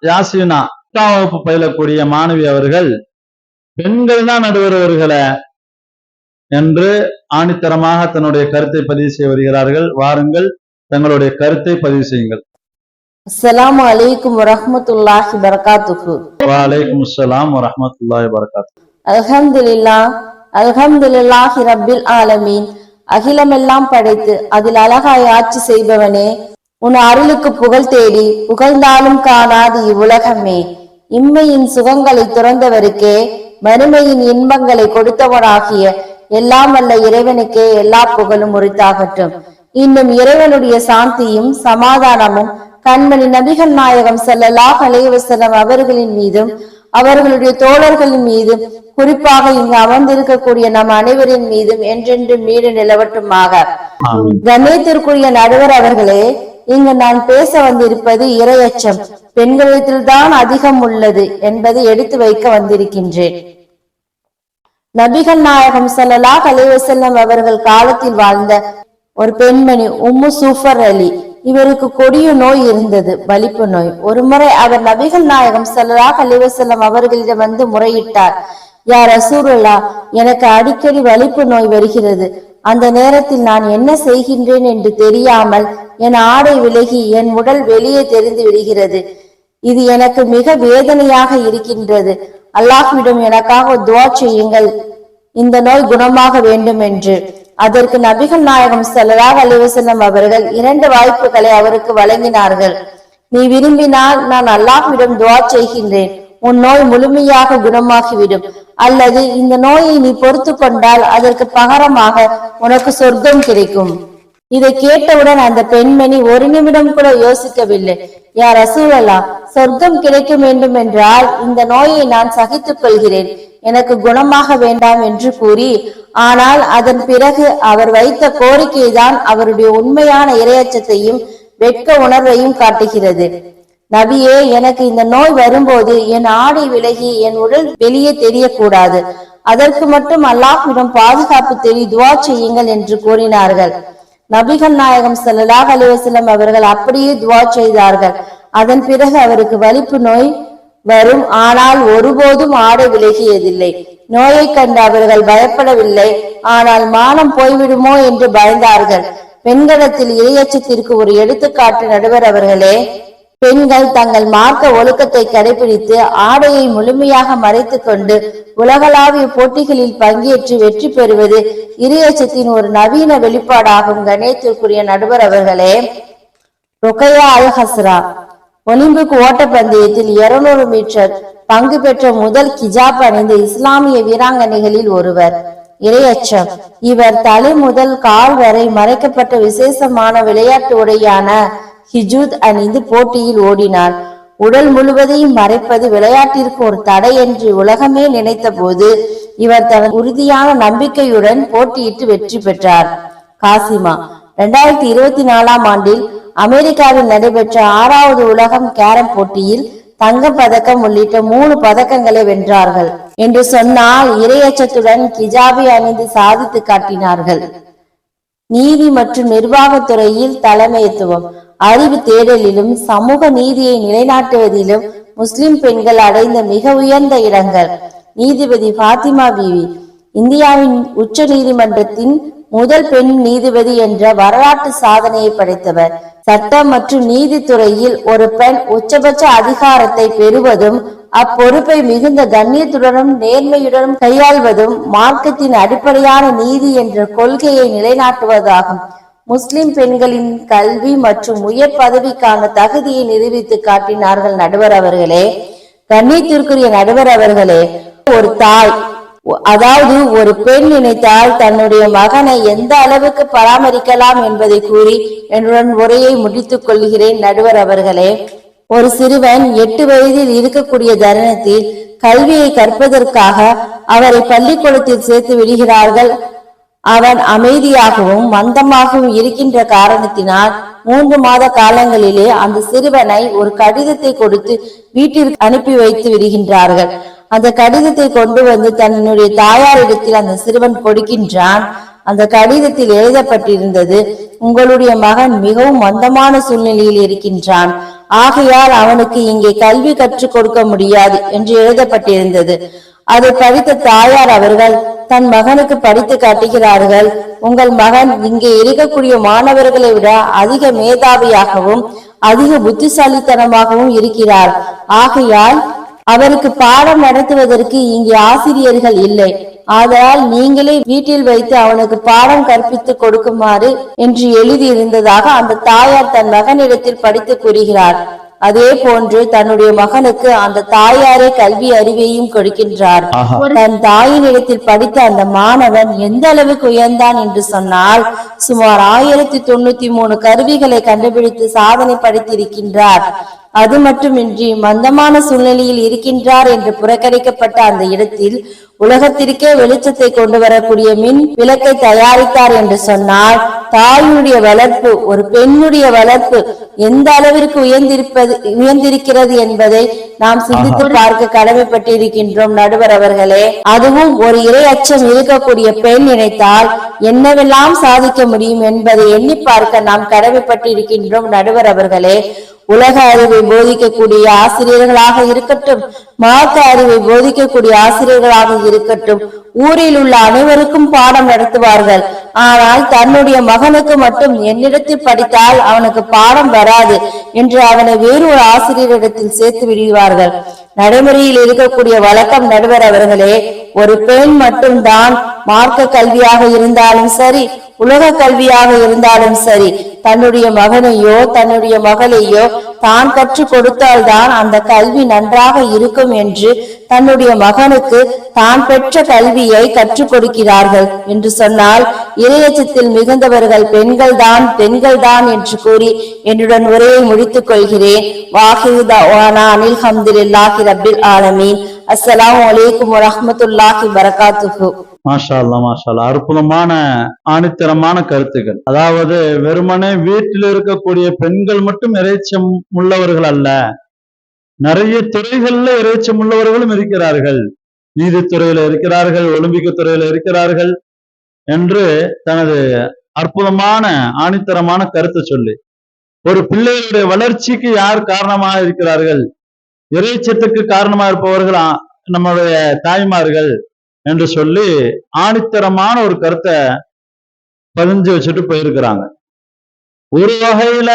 யாசினா 8ஆம் வகுப்பு பயிலக்கூடிய மாணவி அவர்கள் பெண்கள் தான் நடுவரவர்களை என்று ஆணித்தரமாக தன்னுடைய கருத்தை பதிவு செய்ய வருகிறார்கள். வாருங்கள், தங்களுடைய கருத்தை பதிவு செய்யுங்கள். அஸ்ஸலாமு அலைக்கும் வரஹ்மத்துல்லாஹி வபரகாத்துஹு. வஅலைக்கும் அஸ்ஸலாம் வரஹ்மத்துல்லாஹி வபரகாத்துஹு. அல்ஹம்துலில்லாஹி ரப்பில் ஆலமீன். அகிலமெல்லாம் படைத்து அதில் அழகாய் ஆட்சி செய்பவனே, உன் அருளுக்கு புகழ் தேடி புகழ்ந்தாலும் காணாது இவ்வுலகமே. இம்மையின் சுகங்களை துறந்தவருக்கே மறுமையின் இன்பங்களை கொடுத்தவனாகிய எல்லாம் வல்ல இறைவனுக்கே எல்லா புகழும் உரித்தாகட்டும். இன்னும் இறைவனுடைய சாந்தியும் சமாதானமும் கண்மணி நபிகள் நாயகம் ஸல்லல்லாஹு அலைஹி வஸல்லம் அவர்களின் மீதும் அவர்களுடைய தோழர்களின் மீதும் குறிப்பாக இங்கு அமர்ந்திருக்கக்கூடிய நம் அனைவரின் மீதும் என்றென்றும் மீது நிலவட்டுமாக. கண்ணியத்திற்குரிய நடுவர் அவர்களே, இங்கு நான் பேச வந்திருப்பது இறையச்சம் பெண்களிடத்தில்தான் அதிகம் உள்ளது என்பதை எடுத்து வைக்க வந்திருக்கின்றேன். நபிகள் நாயகம் ஸல்லல்லாஹு அலைஹி வஸல்லம் அவர்கள் காலத்தில் வாழ்ந்த ஒரு பெண்மணி உம்மு சூஃபர் அலி, இவருக்கு கொடிய நோய் இருந்தது, வலிப்பு நோய். ஒரு முறை அவர் நபிகள் நாயகம் ஸல்லல்லாஹு அலைஹி வஸல்லம் அவர்களிடம் வந்து முறையிட்டார், யா ரசூலுல்லாஹ், எனக்கு அடிக்கடி வலிப்பு நோய் வருகிறது. அந்த நேரத்தில் நான் என்ன செய்கின்றேன் என்று தெரியாமல் என் ஆடை விலகி என் உடல் வெளியே தெரிந்து விடுகிறது. இது எனக்கு மிக வேதனையாக இருக்கின்றது. அல்லாஹ்விடம் எனக்காக துஆ செய்யுங்கள், இந்த நோய் குணமாக வேண்டும் என்று. அதற்கு நபிகள் நாயகம் ஸல்லல்லாஹு அலைஹி வஸல்லம் அவர்கள் 2 வாய்ப்புகளை அவருக்கு வழங்கினார்கள். நீ விரும்பினால் நான் அல்லாஹ்விடம் துஆ செய்கின்றேன், உன் நோய் முழுமையாக குணமாகிவிடும். அல்லது இந்த நோயை நீ பொறுத்து கொண்டால் அதற்கு பகரமாக உனக்கு சொர்க்கம் கிடைக்கும். இதை கேட்டவுடன் அந்த பெண்மணி ஒரு நிமிடம் கூட யோசிக்கவில்லை. யா ரசூலல்லாஹ், சொர்க்கம் கிடைக்க வேண்டும் என்றால் இந்த நோயை நான் சகித்துக் கொள்கிறேன், எனக்கு குணமாக வேண்டாம் என்று கூறி, ஆனால் அதன் பிறகு அவர் வைத்த கோரிக்கை தான் அவருடைய உண்மையான இறையச்சத்தையும் வெட்க உணர்வையும் காட்டுகிறது. நபியே, எனக்கு இந்த நோய் வரும்போது என் ஆடை விலகி என் உடல் வெளியே தெரியக்கூடாது. அதற்கு மட்டும் அல்லாஹ்விடம் பாதுகாப்பு தேடி துஆ செய்யுங்கள் என்று கூறினார்கள். நபிகள் நாயகம் ஸல்லல்லாஹு அலைஹி வஸல்லம் அவர்கள் அப்படியே துஆ செய்தார்கள். அதன் பிறகு அவருக்கு வலிப்பு நோய் வரும், ஆனால் ஒருபோதும் ஆடை விலகியதில்லை. நோயை கண்டு அவர்கள் பயப்படவில்லை, ஆனால் மானம் போய்விடுமோ என்று பயந்தார்கள். பெண்களிடத்தில் இறையச்சத்திற்கு ஒரு எடுத்துக்காட்டு நடுவர் அவர்களே. பெண்கள் தங்கள் மார்க்க ஒழுக்கத்தை கடைபிடித்து ஆடையை முழுமையாக மறைத்து கொண்டு உலகளாவிய போட்டிகளில் பங்கேற்று வெற்றி பெறுவது இறையச்சத்தின் ஒரு நவீன வெளிப்பாடாகும். கணேத்திற்குரிய நடுவர் அவர்களே, ருக்கையா அல் ஹஸ்ரா ஒலிம்பிக் ஓட்டப்பந்தயத்தில் 200 மீட்டர் பங்கு பெற்ற முதல் கிஜாப் அணிந்த இஸ்லாமிய வீராங்கனைகளில் ஒருவர். இறையச்சம். இவர் தலை முதல் கால் வரை மறைக்கப்பட்ட விசேஷமான விளையாட்டு உடையான ஹிஜூத் அணிந்து போட்டியில் ஓடினார். உடல் முழுவதையும் மறைப்பது விளையாட்டிற்கு ஒரு தடை என்று உலகமே நினைத்த போது இவர் தனது உறுதியான நம்பிக்கையுடன் போட்டியிட்டு வெற்றி பெற்றார். காசிமா 2024ஆம் ஆண்டில் அமெரிக்காவில் நடைபெற்ற 6வது உலகம் கேரம் போட்டியில் தங்கப் பதக்கம் உள்ளிட்ட 3 பதக்கங்களை வென்றார்கள் என்று சொன்னால் இறையச்சத்துடன் கிஜாபை அணிந்து சாதித்து காட்டினார்கள். நீதி மற்றும் நிர்வாகத்துறையில் தலைமைத்துவம், அறிவு தேடலிலும் சமூக நீதியை நிலைநாட்டுவதிலும் முஸ்லிம் பெண்கள் அடைந்த மிக உயர்ந்த இடங்கள். நீதிபதி ஃபாத்திமா பீவி இந்தியாவின் உச்ச நீதிமன்றத்தின் முதல் பெண் நீதிபதி என்ற வரலாற்று சாதனையை படைத்தவர். சட்டம் மற்றும் நீதித்துறையில் ஒரு பெண் உச்சபட்ச அதிகாரத்தை பெறுவதும் அப்பொறுப்பை மிகுந்த கண்ணியத்துடனும் நேர்மையுடனும் கையாள்வதும் மார்க்கத்தின் அடிப்படையான நீதி என்ற கொள்கையை நிலைநாட்டுவதாகும். முஸ்லிம் பெண்களின் கல்வி மற்றும் உயர் பதவிக்கான தகுதியை நிரூபித்து காட்டினார்கள் நடுவர் அவர்களே. கண்ணியத்திற்குரிய நடுவர் அவர்களே, ஒரு தாய், அதாவது ஒரு பெண் நினைத்தால் தன்னுடைய மகனை எந்த அளவுக்கு பராமரிக்கலாம் என்பதை கூறி என்னுடன் உரையை முடித்துக் கொள்கிறேன். நடுவர் அவர்களே, ஒரு சிறுவன் 8 வயதில் இருக்கக்கூடிய தருணத்தில் கல்வியை கற்பதற்காக அவரை பள்ளிக்கூடத்தில் சேர்த்து விடுகிறார்கள். அவன் அமைதியாகவும் மந்தமாகவும் இருக்கின்ற காரணத்தினால் 3 மாத காலங்களிலே அந்த சிறுவனை ஒரு கடிதத்தை கொடுத்து வீட்டிற்கு அனுப்பி வைத்து விடுகின்றார்கள். அந்த கடிதத்தை கொண்டு வந்து தன்னுடைய தாயாரிடத்தில் அந்த சிறுவன் கொடுக்கின்றான். அந்த கடிதத்தில் எழுதப்பட்டிருந்தது, உங்களுடைய மகன் மிகவும் மந்தமான சூழ்நிலையில் இருக்கின்றான், ஆகையால் அவனுக்கு இங்கே கல்வி கற்றுக் கொடுக்க முடியாது என்று எழுதப்பட்டிருந்தது. அதை படித்த தாயார் அவர்கள் தன் மகனுக்கு படித்து காட்டுகிறார்கள், உங்கள் மகன் இங்கே இருக்கக்கூடிய மாணவர்களை விட அதிக மேதாவியாகவும் அதிக புத்திசாலித்தனமாகவும் இருக்கிறார். ஆகையால் அவருக்கு பாடம் நடத்துவதற்கு இங்கே ஆசிரியர்கள் இல்லை. ஆதலால் நீங்களே வீட்டில் வைத்து அவனுக்கு பாடம் கற்பித்து கொடுக்குமாறு என்று எழுதியிருந்ததாக அந்த தாயார் தன் மகனிடத்தில் படித்து கூறுகிறார். அதே போன்று தன்னுடைய மகனுக்கு அந்த தாயாரே கல்வி அறிவையும் கொடுக்கின்றார். தன் தாயினிடத்தில் படித்த அந்த மாணவன் எந்த அளவுக்கு உயர்ந்தான் என்று சொன்னால், சுமார் 1093 கருவிகளை கண்டுபிடித்து சாதனை படைத்திருக்கின்றார். அது மட்டுமின்றி மந்தமான சூழ்நிலையில் இருக்கின்றார் என்று புறக்கணிக்கப்பட்ட அந்த இடத்தில் உலகத்திற்கே வெளிச்சத்தை கொண்டு வரக்கூடிய மின் விளக்கை தயாரித்தார் என்று சொன்னால், தாயினுடைய வளர்ப்பு, ஒரு பெண்ணுடைய வளர்ப்பு எந்த அளவிற்கு உயர்ந்திருக்கிறது என்பதை நாம் சிந்தித்து பார்க்க கடமைப்பட்டிருக்கின்றோம் நடுவர் அவர்களே. அதுவும் ஒரு இறை அச்சம் இருக்கக்கூடிய பெண் நினைத்தால் என்னவெல்லாம் சாதிக்க முடியும் என்பதை எண்ணி பார்க்க நாம் கடமைப்பட்டிருக்கின்றோம் நடுவர் அவர்களே. உலக அறிவை போதிக்கக்கூடிய ஆசிரியர்களாக இருக்கட்டும், மார்க்க அறிவை போதிக்கக்கூடிய ஆசிரியர்களாக இருக்கட்டும், ஊரில் உள்ள அனைவருக்கும் பாடம் நடத்துவார்கள். ஆனால் தன்னுடைய மகனுக்கு மட்டும் என்னிடத்தில் படித்தால் அவனுக்கு பாடம் வராது என்று அவனை வேறு ஒரு ஆசிரியரிடத்தில் சேர்த்து விடுவார்கள். நடைமுறையில் இருக்கக்கூடிய வழக்கம் நடுவர் அவர்களே, ஒரு பெண் மட்டும்தான் மார்க்க கல்வியாக இருந்தாலும் சரி, உலக கல்வியாக இருந்தாலும் சரி, தன்னுடைய மகனையோ தன்னுடைய மகளையோ தான் கற்றுக் கொடுத்தால்தான் அந்த கல்வி நன்றாக இருக்கும் என்று தன்னுடைய மகனுக்கு தான் பெற்ற கல்வியை கற்றுக் கொடுக்கிறார்கள் என்று சொன்னால், இறையச்சத்தில் மிகுந்தவர்கள் பெண்கள் தான் என்று கூறி என்னுடன் உரையை முடித்துக் கொள்கிறேன். வாஹிரு தஅவானா அனில் ஹம்துலில்லாஹி ரப்பில் ஆலமீன். அஸ்ஸலாமு அலைக்கும் வரஹ்மத்துல்லாஹி வபரகாத்துஹு. மாஷா அல்லாஹ், மாஷா அல்லாஹ். அற்புதமான ஆணித்தரமான கருத்துக்கள். அதாவது வெறுமனே வீட்டில் இருக்கக்கூடிய பெண்கள் மட்டும் இறைச்சம் உள்ளவர்கள் அல்ல, நிறைய துறைகள்ல இறைச்சம் உள்ளவர்களும் இருக்கிறார்கள். நீதித்துறையில இருக்கிறார்கள், ஒலிம்பிக் துறையில இருக்கிறார்கள் என்று தனது அற்புதமான ஆணித்தரமான கருத்தை சொல்லி, ஒரு பிள்ளைகளுடைய வளர்ச்சிக்கு யார் காரணமாக இருக்கிறார்கள்? இறைச்சத்துக்கு காரணமாக இருப்பவர்கள் நம்முடைய தாய்மார்கள் என்று சொல்லி ஆணித்தரமான ஒரு கருத்தை பதிஞ்சு வச்சுட்டு போயிருக்கிறாங்க. ஒரு வகையில